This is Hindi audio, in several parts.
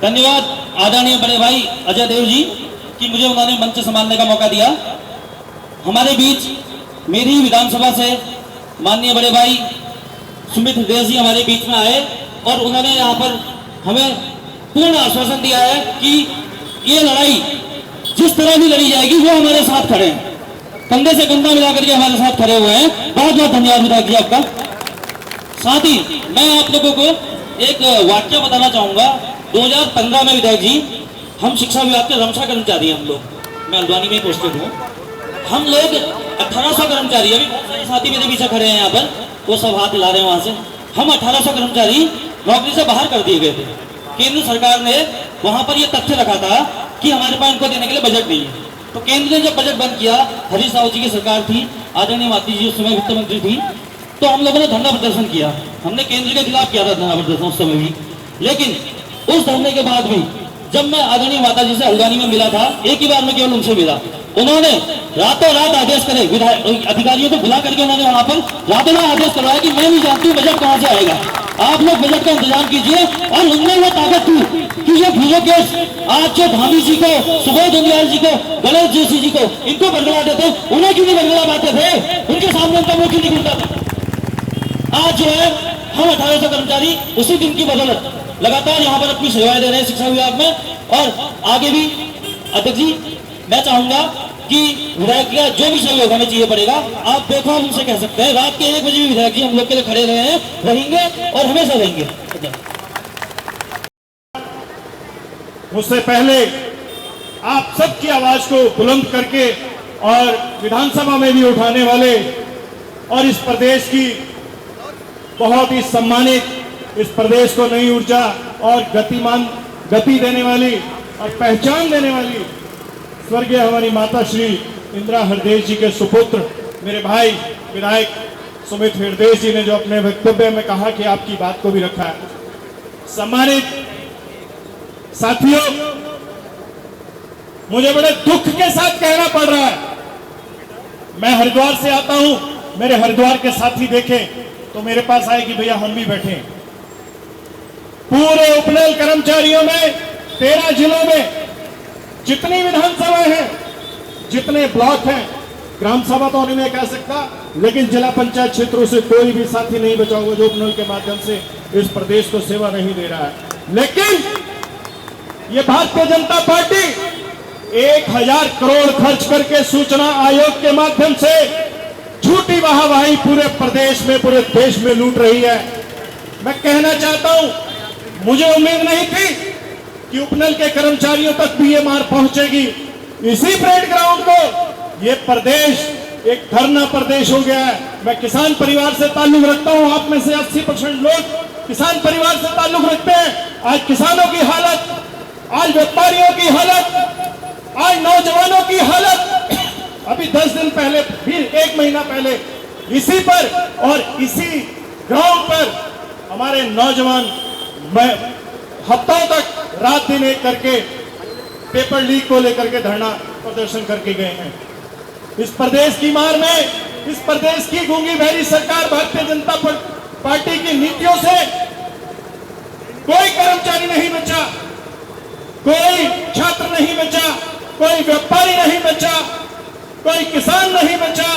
धन्यवाद आदरणीय बड़े भाई अजय देव जी कि मुझे उन्होंने मंच संभालने का मौका दिया। हमारे बीच मेरी विधानसभा से माननीय बड़े भाई सुमित हृदय जी हमारे बीच में आए और उन्होंने यहाँ पर हमें पूर्ण आश्वासन दिया है कि ये लड़ाई जिस तरह भी लड़ी जाएगी वो हमारे साथ खड़े हैं, कंधे से कंधा मिलाकर के हमारे साथ खड़े हुए हैं। बहुत बहुत धन्यवाद विधायक जी आपका। साथ ही मैं आप लोगों को एक वाक्य बताना चाहूंगा। 2015 में विधायक जी हम शिक्षा विभाग के रमशा कर्मचारी हैं हम लोग, मैं हल्द्वानी में पोस्टेड हूँ। हम लोग 1800 कर्मचारी, अभी बहुत सारे साथी मेरे पीछे खड़े हैं यहाँ पर, वो सब हाथ हिला रहे हैं वहां से। हम 1800 कर्मचारी नौकरी से बाहर कर दिए गए थे। केंद्र सरकार ने वहां पर यह तथ्य रखा था कि हमारे पास इनको देने के लिए बजट नहीं है। तो केंद्र ने जब बजट बंद किया, हरीश रावत जी की सरकार थी, आदरणीय माती जी उस समय वित्त मंत्री थी, तो हम लोगों ने धरना प्रदर्शन किया। हमने केंद्र के खिलाफ किया था धरना प्रदर्शन उस समय भी। लेकिन उस धरने के बाद भी जब मैं आदरणीय माता जी से हल्द्वानी में मिला था, एक ही बार में केवल उनसे मिला, उन्होंने रातों रात आदेश करे, विधायक अधिकारियों को बुला करके उन्होंने वहां पर रातों रात आदेश करवाया कि मैं नहीं जानती हूँ बजट कहां से आएगा, आप लोग बजट का इंतजाम कीजिए। और उनमें वो ताकत थी कि ये भूलो केस आज जो धामी जी को, सुबोध उनियाल जी को, गणेश जोशी जी को, इनको बरगलाते थे, उन्हें क्यों नहीं बरगला पाते थे? उनके सामने उनका मुंह क्यों नहीं खुलता था? आज जो है हम 1800 कर्मचारी उसी दिन की बदौलत लगातार यहाँ पर अपनी सेवाएं दे रहे हैं शिक्षा विभाग में। और आगे भी अध्यक्ष जी मैं चाहूंगा कि विधायक का जो भी सहयोग हमें चाहिए पड़ेगा, आप देखो हम उनसे कह सकते हैं। रात के 1 बजे भी विधायक जी हम लोग के लिए खड़े रहे हैं, रहेंगे और हमेशा रहेंगे। मुझसे पहले आप सबकी आवाज को बुलंद करके और विधानसभा में भी उठाने वाले और इस प्रदेश की बहुत ही सम्मानित, इस प्रदेश को नई ऊर्जा और गति देने वाली और पहचान देने वाली स्वर्गीय हमारी माता श्री इंदिरा हृदय जी के सुपुत्र मेरे भाई विधायक सुमित हृदय जी ने जो अपने वक्तव्य में कहा कि आपकी बात को भी रखा है। सम्मानित साथियों, मुझे बड़े दुख के साथ कहना पड़ रहा है, मैं हरिद्वार से आता हूं, मेरे हरिद्वार के साथी देखें तो मेरे पास आए कि भैया हम भी बैठे। पूरे उपनल कर्मचारियों में 13 जिलों में जितनी विधानसभाएं हैं, जितने ब्लॉक हैं, ग्राम सभा तो नहीं कह सकता, लेकिन जिला पंचायत क्षेत्रों से कोई भी साथी नहीं बचा हुआ जो उपनल के माध्यम से इस प्रदेश को सेवा नहीं दे रहा है। लेकिन ये भारतीय जनता पार्टी 1000 करोड़ खर्च करके सूचना आयोग के माध्यम से झूठी वाहवाही पूरे प्रदेश में, पूरे देश में लूट रही है। मैं कहना चाहता हूं, मुझे उम्मीद नहीं थी कि उपनल के कर्मचारियों तक भी ये मार पहुंचेगी। इसी परेड ग्राउंड को ये प्रदेश एक धरना प्रदेश हो गया है। मैं किसान परिवार से ताल्लुक रखता हूं, आप में से 80% लोग किसान परिवार से ताल्लुक रखते हैं। आज किसानों की हालत, आज व्यापारियों की हालत, आज नौजवानों की हालत, अभी 10 दिन पहले, फिर 1 महीना पहले इसी पर और इसी ग्राउंड पर हमारे नौजवान हफ्तों तक रात दिन एक करके पेपर लीक को लेकर के धरना प्रदर्शन करके गए हैं। इस प्रदेश की मार में, इस प्रदेश की गूंगी बहरी सरकार भारतीय जनता पार्टी की नीतियों से कोई कर्मचारी नहीं बचा, कोई छात्र नहीं बचा, कोई व्यापारी नहीं बचा, कोई किसान नहीं बचा,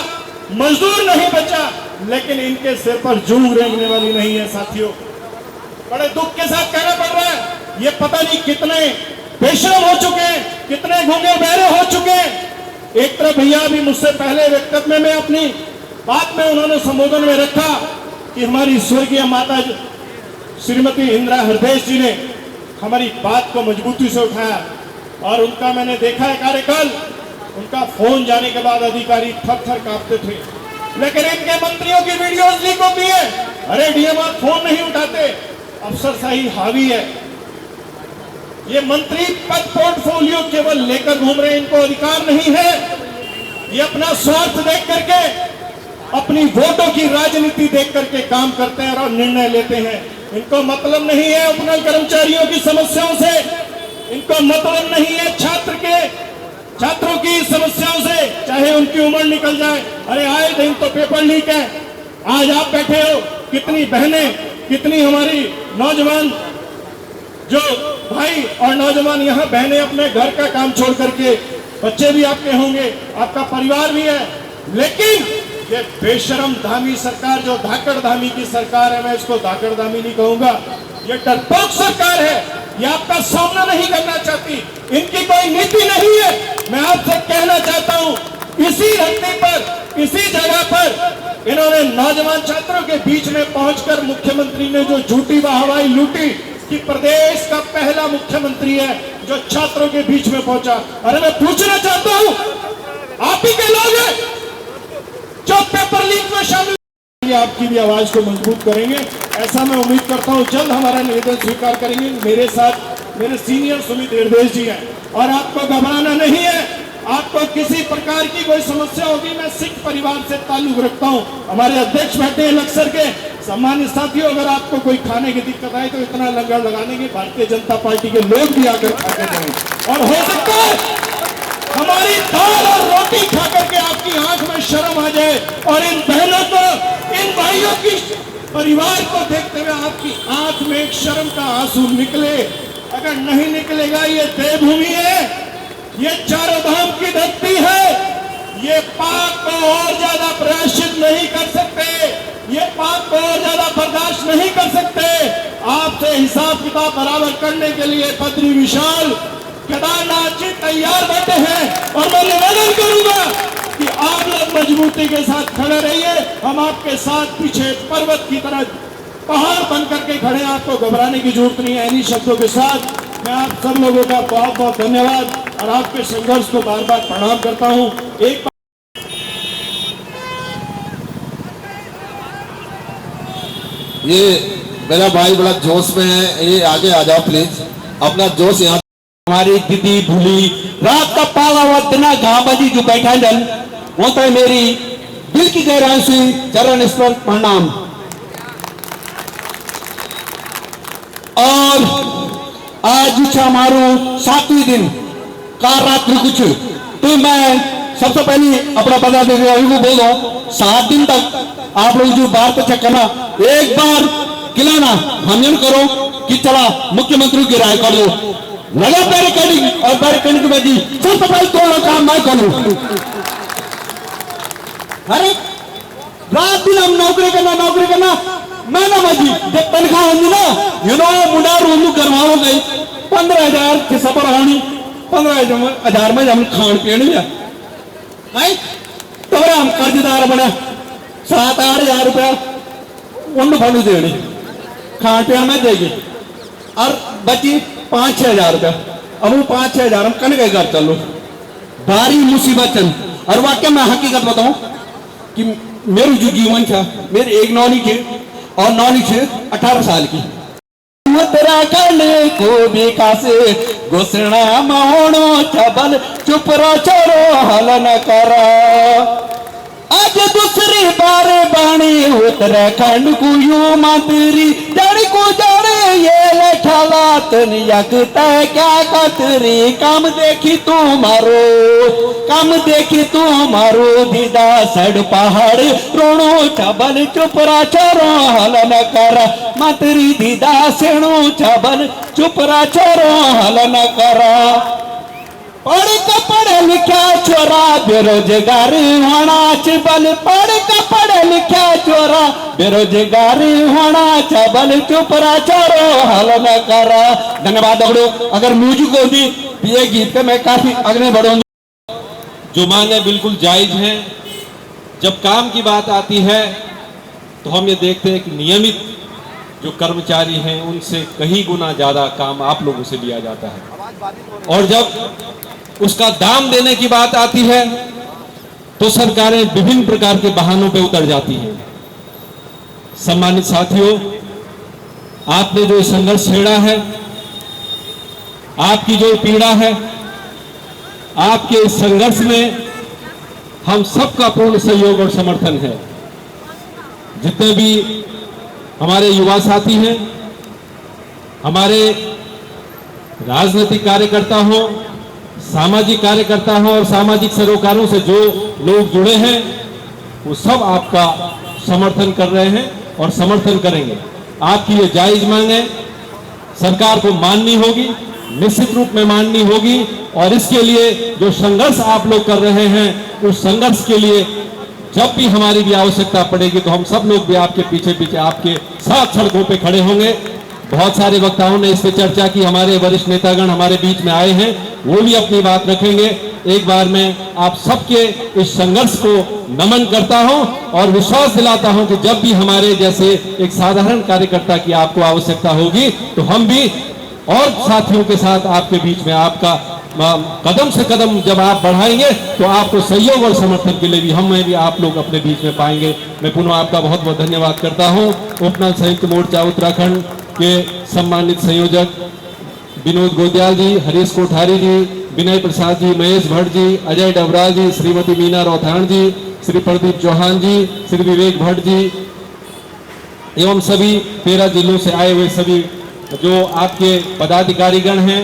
मजदूर नहीं बचा, लेकिन इनके सिर पर जूं रेंगने वाली नहीं है। साथियों, बड़े दुख के साथ कहना पड़ रहा है, ये पता नहीं कितने बेशरम हो चुके हैं, कितने गूंगे बहरे हो चुके हैं। एक तरफ भैया भी मुझसे पहले वक्तव्य में अपनी बात में उन्होंने संबोधन में रखा कि हमारी स्वर्गीय माता श्रीमती इंदिरा हृदय जी ने हमारी बात को मजबूती से उठाया और उनका मैंने देखा है कार्यकाल, उनका फोन जाने के बाद अधिकारी थर थर कांपते थे। लेकिन इनके मंत्रियों की वीडियोस लीक होती है, अरे डीएम आप फोन नहीं उठाते, अफसरशाही हावी है। ये मंत्री पद पोर्टफोलियो केवल लेकर घूम रहे हैं, इनको अधिकार नहीं है। ये अपना स्वार्थ देख करके, अपनी वोटों की राजनीति देख करके काम करते हैं और निर्णय लेते हैं। इनको मतलब नहीं है उपनल कर्मचारियों की समस्याओं से, इनको मतलब नहीं है छात्रों की समस्याओं से, चाहे उनकी उम्र निकल जाए। अरे आए दिन तो पेपर लीक है, आज आप बैठे हो, कितनी बहनें, कितनी हमारी नौजवान जो भाई और नौजवान यहाँ बहनें अपने घर का काम छोड़ करके, बच्चे भी आपके होंगे, आपका परिवार भी है, लेकिन ये बेशरम धामी सरकार जो धाकड़ धामी की सरकार है, मैं इसको धाकड़ धामी नहीं कहूंगा, ये डरपोक सरकार है, ये आपका सामना नहीं करना चाहती, इनकी कोई नीति नहीं है। मैं आपसे कहना चाहता हूं, इसी धरती पर, इसी जगह पर इन्होंने नौजवान छात्रों के बीच में पहुंचकर मुख्यमंत्री ने जो झूठी वाहवाही लूटी कि प्रदेश का पहला मुख्यमंत्री है जो छात्रों के बीच में पहुंचा। अरे मैं पूछना चाहता हूं, आप ही के लोग हैं जो पेपर लीक में शामिल, आपकी भी आवाज को मजबूत करेंगे, ऐसा मैं उम्मीद करता हूं। जल्द हमारा निवेदन स्वीकार करेंगे। मेरे साथ मेरे सीनियर सुमित हृदयेश जी हैं और आपको घबराना नहीं है। आपको किसी प्रकार की कोई समस्या होगी, मैं सिख परिवार से ताल्लुक रखता हूं, हमारे अध्यक्ष बैठे हैं लक्सर के। सम्मानित साथियों, अगर आपको कोई खाने की दिक्कत आए तो इतना लंगर लगाने के भारतीय जनता पार्टी के लोग भी आकर खाते जाएं, और हो सकता है हमारी दाल और रोटी खा करके आपकी आंख में शर्म आ जाए और इन बहनों को, इन भाइयों की परिवार को देखते हुए आपकी आंख में एक शर्म का आंसू निकले। अगर नहीं निकलेगा, ये देवभूमि है, ये चारों धाम की धरती है, ये पाप को और ज्यादा प्रायश्चित नहीं कर सकते, ये पाप को और ज्यादा बर्दाश्त नहीं कर सकते। आपसे हिसाब किताब बराबर करने के लिए बद्री विशाल केदारनाथ जी तैयार बैठे हैं, और मैं निवेदन करूंगा कि आप लोग मजबूती के साथ खड़े रहिए। हम आपके साथ पीछे पर्वत की तरह पहाड़ बन करके खड़े हैं, आपको घबराने की जरूरत नहीं है। इन्हीं शब्दों के साथ मैं आप सब लोगों का बहुत बहुत धन्यवाद और आपके संघर्ष को बार बार प्रणाम करता हूं। एक ये मेरा भाई बड़ा जोश में है, ये आगे आ जाओ प्लीज, अपना जोश यहाँ। हमारी दीदी भूली रात का पाला हुआ इतना घामजी जो बैठा जन वो तो मेरी दिल की गहराई से चरण स्पर्श प्रणाम। और आज हमारो 7वें दिन का रात्रि कुछ, तो मैं सबसे पहले अपना पदाधिकारी को बोल दो 7 दिन तक आप लोग जो बात पे चेक करना, एक बार खिलाना हम करो कि चला मुख्यमंत्री की राय कर दो, लगा बैरिकेडिंग और बैरिकेडिंग में जी सबसे पहले दोनों काम मैं करूं। अरे रात दिन हम नौकरी करना मैं ना मजी जब तनख्वाह होगी ना, मुंडा रोलू करवाओ गई 15,000 के सफर होनी, 15,000 में हम खान पीने तो हम कर्जदार बने 7-8 हजार रुपया उन फंड देने खान पीने में देगी, और बची 5-6 हजार रुपया। अब वो 5-6 हजार हम कन के घर चलो, भारी मुसीबत चल। और वाकई मैं हकीकत बताऊं कि मेरी जो जीवन था, मेरी एक नौनी थी और नौनी थी 18 साल की, तेरा करने को विकास घोषणा महोनो चबल चुप रो छोरो हल न करो। आज दूसरी बार बाणी उत्तराखंड को यू मंत्री जड़ को जड़े ये लठालात यकता क्या कतरी काम देखी तू मारो दीदा सड़ पहाड़ रोणो चबल चुपरा छोरो हल न कर मंत्री दीदा सेणो चबल चुपरा छोरो हल न कर। पढ़े लिखा चोरा बेरोजगार होना चबल, पढ़े लिखा चोरा बेरोजगार होना चबल चुपरा छोरो हल न कर। धन्यवाद। अगर म्यूजिक होगी ये गीत पे मैं काफी आगे बढ़ूंगा। जो मांगे बिल्कुल जायज हैं। जब काम की बात आती है तो हम ये देखते हैं कि नियमित जो कर्मचारी हैं उनसे कहीं गुना ज्यादा काम आप लोगों से लिया जाता है, और जब उसका दाम देने की बात आती है तो सरकारें विभिन्न प्रकार के बहानों पे उतर जाती हैं। सम्मानित साथियों, आपने जो संघर्ष छेड़ा है, आपकी जो पीड़ा है, आपके इस संघर्ष में हम सबका पूर्ण सहयोग और समर्थन है। जितने भी हमारे युवा साथी हैं, हमारे राजनीतिक कार्यकर्ता हो, सामाजिक कार्यकर्ता हो और सामाजिक सरोकारों से जो लोग जुड़े हैं, वो सब आपका समर्थन कर रहे हैं और समर्थन करेंगे। आपकी ये जायज मांग है। सरकार को माननी होगी, निश्चित रूप में माननी होगी। और इसके लिए जो संघर्ष आप लोग कर रहे हैं, उस संघर्ष के लिए जब भी हमारी भी आवश्यकता पड़ेगी तो हम सब लोग भी आपके पीछे पीछे आपके साथ सड़कों पे खड़े होंगे। बहुत सारे वक्ताओं ने इस पे चर्चा की, हमारे वरिष्ठ नेतागण हमारे बीच में आए हैं, वो भी अपनी बात रखेंगे। एक बार मैं आप सबके इस संघर्ष को नमन करता हूं और विश्वास दिलाता हूं कि जब भी हमारे जैसे एक साधारण कार्यकर्ता की आपको आवश्यकता होगी तो हम भी और साथियों के साथ आपके बीच में आपका कदम से कदम जब आप बढ़ाएंगे तो आपको सहयोग और समर्थन के लिए भी हमें भी आप लोग अपने बीच में पाएंगे। मैं पुनः आपका बहुत बहुत धन्यवाद करता हूं। उपनल संयुक्त मोर्चा उत्तराखंड के सम्मानित संयोजक विनोद गोदियाल जी, हरीश कोठारी जी, विनय प्रसाद जी, महेश भट्ट जी, अजय डबराल जी, श्रीमती मीना रौथाण जी, श्री प्रदीप चौहान जी, श्री विवेक भट्ट जी एवं सभी 13 जिलों से आए हुए सभी जो आपके पदाधिकारीगण हैं,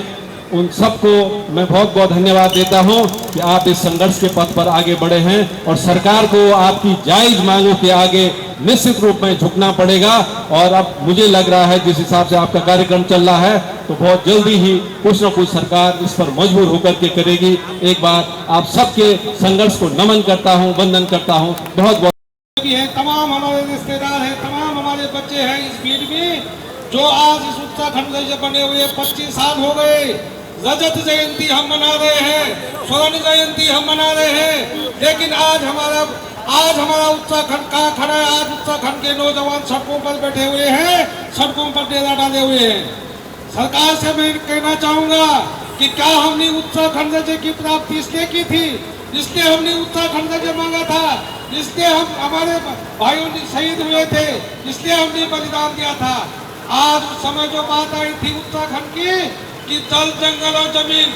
उन सबको मैं बहुत बहुत धन्यवाद देता हूं कि आप इस संघर्ष के पथ पर आगे बढ़े हैं और सरकार को आपकी जायज मांगों के आगे निश्चित रूप में झुकना पड़ेगा। और अब मुझे लग रहा है जिस हिसाब से आपका कार्यक्रम चल रहा है तो बहुत जल्दी ही कुछ न कुछ सरकार इस पर मजबूर होकर के करेगी। एक बार आप सबके संघर्ष को नमन करता हूं, वंदन करता हूं। बहुत बहुत भी है, तमाम हमारे रिश्तेदार हैं, तमाम हमारे बच्चे हैं इस भीड़ में जो आज इस उत्तराखंड से बने हुए 25 साल हो गए। रजत जयंती हम मना रहे हैं, स्वर्ण जयंती हम मना रहे हैं, लेकिन आज हमारा उत्तराखंड कहाँ खड़ा है? आज उत्तराखंड के नौजवान सड़कों पर बैठे हुए हैं, सड़कों पर डेरा डाले हुए हैं। सरकार से मैं कहना चाहूंगा कि क्या हमने उत्तराखंड राज्य की प्राप्ति इसलिए की थी, इसलिए हमने उत्तराखंड राज्य मांगा था, इसलिए हम हमारे भाइयों शहीद हुए थे, इसलिए हमने बलिदान दिया था। आज उस समय जो बात आई थी उत्तराखंड की कि जल, जंगल और जमीन,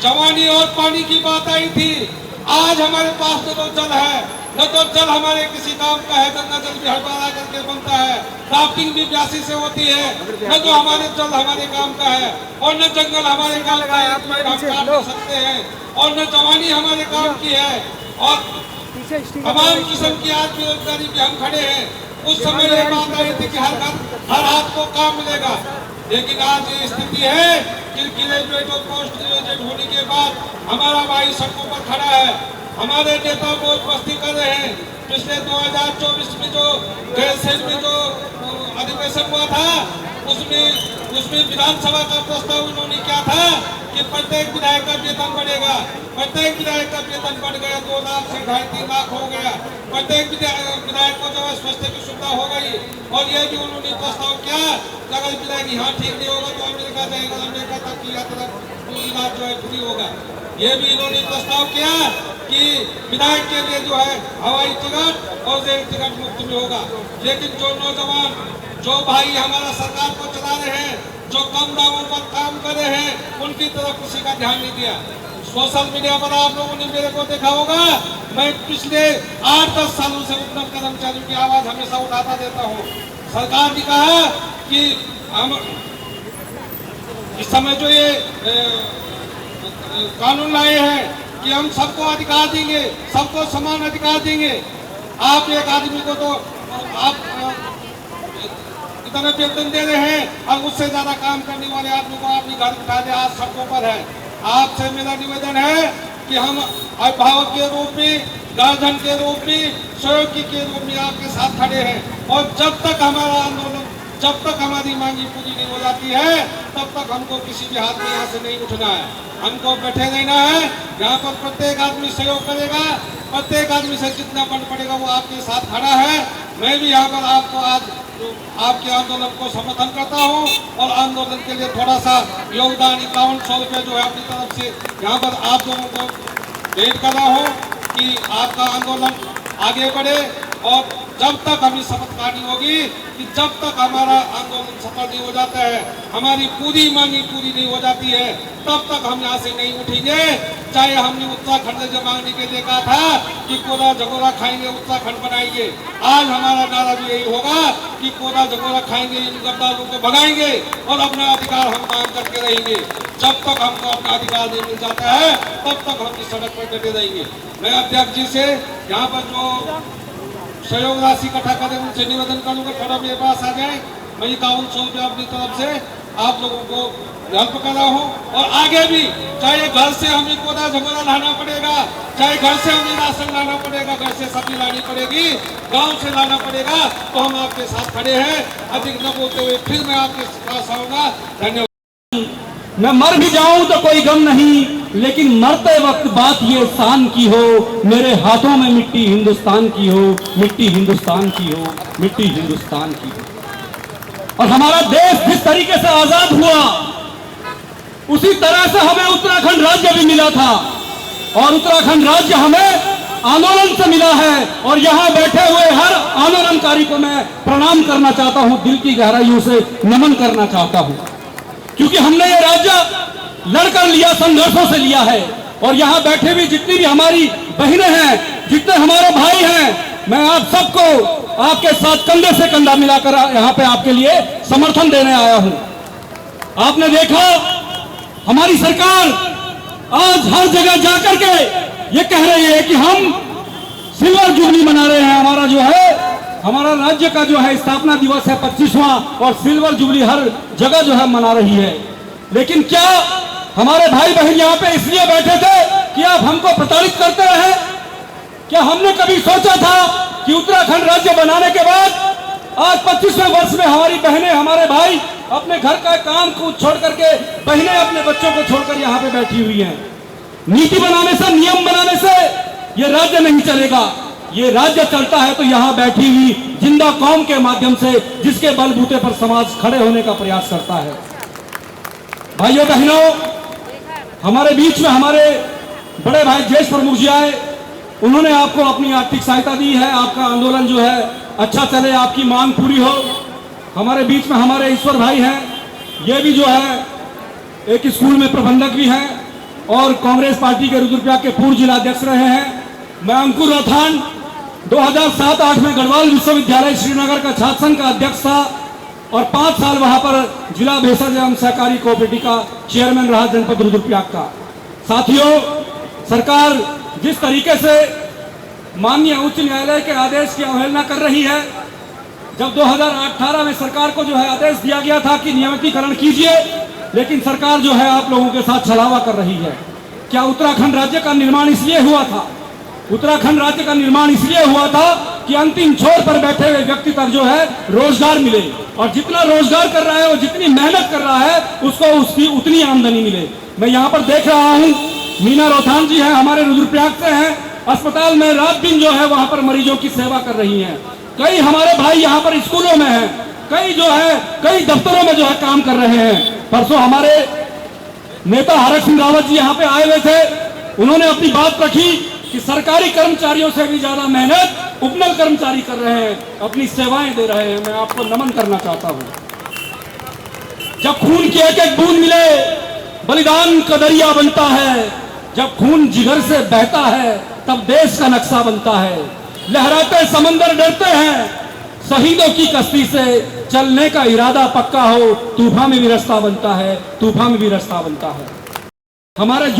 जवानी और पानी की बात आई थी। आज हमारे पास न तो जल है, न तो जल हमारे किसी काम का है, गंगा जल भी हड़बड़ा करके बनता है, राफ्टिंग भी ब्यासी से होती है, न तो हमारे जल हमारे काम का है और न जंगल हमारे काम का है, हम काट नहीं सकते हैं, और न जवानी हमारे काम की है, और तमाम किस्म की आज बेरोजगारी पे हम खड़े हैं। उस समय ये बात आई थी कि हर हाथ को काम मिलेगा, लेकिन आज ये स्थिति है कि ग्रेजुएट और पोस्ट ग्रेजुएट होने के बाद हमारा भाई सड़कों पर खड़ा है। हमारे नेता बहुत मस्ती कर रहे हैं। पिछले 2024 में जो गैरसैंण में जो अधिवेशन हुआ था उसमें विधानसभा का प्रस्ताव उन्होंने क्या था कि प्रत्येक विधायक का वेतन बढ़ेगा। प्रत्येक विधायक का वेतन बढ़ गया, 2 लाख से 2.5-3 लाख हो गया। प्रत्येक विधायक को जो है स्वास्थ्य की सुविधा हो गई। और ये भी उन्होंने प्रस्ताव किया कि अगर विधायक यहाँ ठीक नहीं होगा तो अमेरिका जाएगा, अमेरिका तक की यात्रा इलाज जो है फ्री होगा। ये भी इन्होंने प्रस्ताव किया कि विधायक के लिए जो है हवाई टिकट और रेल टिकट मुफ्त में होगा। लेकिन जो नौजवान, जो भाई हमारा सरकार को चला रहे हैं, जो कम दामों पर काम कर रहे हैं, उनकी तरफ किसी का ध्यान नहीं दिया। सोशल मीडिया पर आप लोगों ने मेरे को देखा होगा, मैं पिछले 8-10 सालों से उपनल कर्मचारियों की आवाज हमेशा उठाता देता हूँ। सरकार ने कहा कि हम इस समय जो ये कानून लाए हैं कि हम सबको अधिकार देंगे, सबको समान अधिकार देंगे। आप एक आदमी को तो आप इतना वेतन दे रहे हैं और उससे ज्यादा काम करने वाले आदमी को आपने घर बिठा दिया, आज सड़कों पर है। आपसे मेरा निवेदन है कि हम अभिभावक के रूप में, गार्जियन के रूप में, सहयोगी के रूप में आपके साथ खड़े हैं। और जब तक हमारा आंदोलन, जब तक हमारी मांगी पूरी नहीं हो जाती है, तब तक हमको किसी भी हाथ में यहाँ से नहीं उठना है। हमको बैठे रहना है। यहाँ पर प्रत्येक आदमी सहयोग करेगा, प्रत्येक आदमी से जितना बन पड़ेगा वो आपके साथ खड़ा है। मैं भी यहाँ पर आपको आज आपके आंदोलन को समर्थन करता हूँ और आंदोलन के लिए थोड़ा सा योगदान 5100 रुपये जो है अपनी तरफ से यहाँ पर आप लोगों को भेंट कर रहा हूँ कि आपका आंदोलन आगे बढ़े। और जब तक हमें शपथ खानी होगी कि जब तक हमारा आंदोलन सफल नहीं हो जाता है, हमारी पूरी मांगी पूरी नहीं हो जाती है, तब तक हम यहाँ से नहीं उठेंगे। चाहे हमने उत्तराखंड से मांगने के लिए कहा था कि कोदा झगोरा खाएंगे, उत्तराखंड बनाएंगे, आज हमारा नारा भी यही होगा कि कोदा झगोरा खाएंगे, इन गद्दारों को भगाएंगे और अपना अधिकार हम मांग करके रहेंगे। जब तक हमको अपना अधिकार नहीं मिल जाता है तब तक हम इस सड़क पर डटे रहेंगे। मैं अध्यक्ष जी से यहाँ पर जो सहयोग राशि इकट्ठा करें उनसे निवेदन करूंगा, थोड़ा मेरे पास आ जाए। मैं 5100 रुपये अपनी तरफ से आप लोगों को हेल्प कर रहा हूँ। और आगे भी चाहे घर से हमें कोदा झगोरा लाना पड़ेगा, चाहे घर से हमें राशन लाना पड़ेगा, घर से सब्जी लानी पड़ेगी, गांव से लाना पड़ेगा, तो हम आपके साथ खड़े हैं। अधिक न बोलते हुए फिर मैं आपके पास आऊंगा। धन्यवाद। मैं मर भी जाऊं तो कोई गम नहीं, लेकिन मरते वक्त बात ये शान की हो, मेरे हाथों में मिट्टी हिंदुस्तान की हो, मिट्टी हिंदुस्तान की हो, मिट्टी हिंदुस्तान की हो। और हमारा देश जिस तरीके से आजाद हुआ, उसी तरह से हमें उत्तराखंड राज्य भी मिला था, और उत्तराखंड राज्य हमें आंदोलन से मिला है। और यहाँ बैठे हुए हर आंदोलनकारी को मैं प्रणाम करना चाहता हूँ, दिल की गहराइयों से नमन करना चाहता हूँ, क्योंकि हमने ये राज्य लड़कर लिया, संघर्षों से लिया है। और यहाँ बैठे हुए जितनी भी हमारी बहनें हैं, जितने हमारे भाई हैं, मैं आप सबको आपके साथ कंधे से कंधा मिलाकर यहाँ पे आपके लिए समर्थन देने आया हूँ। आपने देखा हमारी सरकार आज हर जगह जाकर के ये कह रही है कि हम सिल्वर जुबली मना रहे हैं। हमारा जो है, हमारा राज्य का जो है स्थापना दिवस है 25वां, और सिल्वर जुबली हर जगह जो है मना रही है। लेकिन क्या हमारे भाई बहन यहाँ पे इसलिए बैठे थे कि आप हमको प्रताड़ित करते रहे? क्या हमने कभी सोचा था कि उत्तराखंड राज्य बनाने के बाद आज 25वें वर्ष में हमारी बहनें, हमारे भाई अपने घर का काम को छोड़ करके, बहनें अपने बच्चों को छोड़कर यहाँ पे बैठी हुई हैं? नीति बनाने से, नियम बनाने से ये राज्य नहीं चलेगा। ये राज्य चलता है तो यहाँ बैठी हुई जिंदा कौम के माध्यम से, जिसके बलबूते पर समाज खड़े होने का प्रयास करता है। भाइयों बहनों, हमारे बीच में हमारे बड़े भाई जेश प्रमुख जी आए, उन्होंने आपको अपनी आर्थिक सहायता दी है, आपका आंदोलन जो है अच्छा चले, आपकी मांग पूरी हो। हमारे बीच में हमारे ईश्वर भाई हैं, ये भी जो है एक स्कूल में प्रबंधक भी हैं और कांग्रेस पार्टी के रुद्रप्रयाग के पूर्व जिलाध्यक्ष रहे हैं। मैं अंकुर रौथान 2007-8 में गढ़वाल विश्वविद्यालय श्रीनगर का छात्र संघ का अध्यक्ष था और 5 साल वहां पर जिला भेषज एवं सहकारी कोऑपरेटिव का चेयरमैन रहा जनपद रुद्रप्रयाग का। साथियों, सरकार जिस तरीके से माननीय उच्च न्यायालय के आदेश की अवहेलना कर रही है, जब 2018 में सरकार को जो है आदेश दिया गया था कि नियमितीकरण कीजिए, लेकिन सरकार जो है आप लोगों के साथ छलावा कर रही है। क्या उत्तराखंड राज्य का निर्माण इसलिए हुआ था? उत्तराखंड राज्य का निर्माण इसलिए हुआ था कि अंतिम छोर पर बैठे हुए व्यक्ति तक जो है रोजगार मिले, और जितना रोजगार कर रहा है और जितनी मेहनत कर रहा है उसको उसकी उतनी आमदनी मिले। मैं यहाँ पर देख रहा हूँ मीना रौथान जी हैं, हमारे रुद्रप्रयाग से हैं, अस्पताल में रात दिन जो है वहां पर मरीजों की सेवा कर रही हैं। कई हमारे भाई यहाँ पर स्कूलों में हैं, कई जो है कई दफ्तरों में जो है काम कर रहे हैं। परसों हमारे नेता हरक सिंह रावत जी यहाँ पे आए हुए थे, उन्होंने अपनी बात रखी कि सरकारी कर्मचारियों से भी ज्यादा मेहनत उपनल कर्मचारी कर रहे हैं, अपनी सेवाएं दे रहे हैं। मैं आपको नमन करना चाहता हूं। जब खून की एक एक बूंद मिले, बलिदान का दरिया बनता है। जब खून जिगर से बहता है, तब देश का नक्शा बनता है। लहराते समंदर डरते हैं, शहीदों की कश्ती से चलने का इरादा पक्का हो, तूफान में भी रास्ता बनता है, तूफान में भी रास्ता बनता है। हमारे